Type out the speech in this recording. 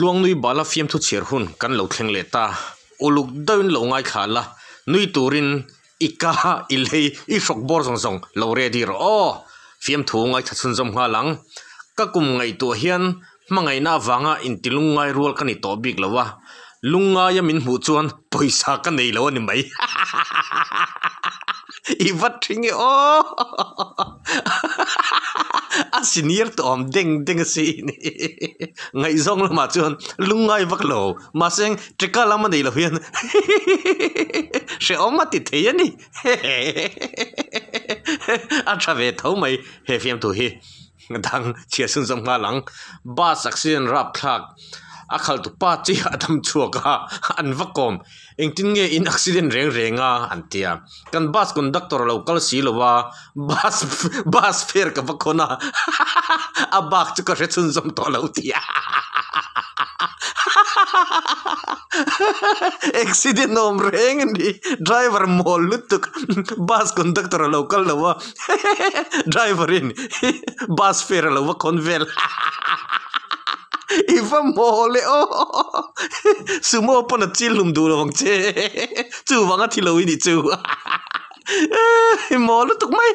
tluang nui bala fiam thu chher hun kan lo thleng le ta uluk dawn lo ngai khala nui turin ika ilhei I shok bor song song lo ready ro fiam thu ngai thachun jom nga lang ka kum ngai to hian mangai na wanga intilung ngai rol kani to big lawa lunga ya min hu chuan poisa ka nei lo ni mai ivat thingi a senior to om deng si ni ngai zong ma chuan lungai vak lo ma seng trika lama nei lo hian she oma ti thei ni a thave thau mai he fiam tu hi dang chia sun zom nga lang ba saksin rap thak akhal tu pa chi adam chuaka an vakom engtin nge in accident renga antia kan bus conductor local silowa bus fare ka bakona abak chu ka chun zom to lautia accident nom reng ni driver mol lutuk bus conductor local lawa driver in bus fare lawa convel Iva mole sumo pa na chilum dulo wang che chu wanga thilo ini chu molo tuk mai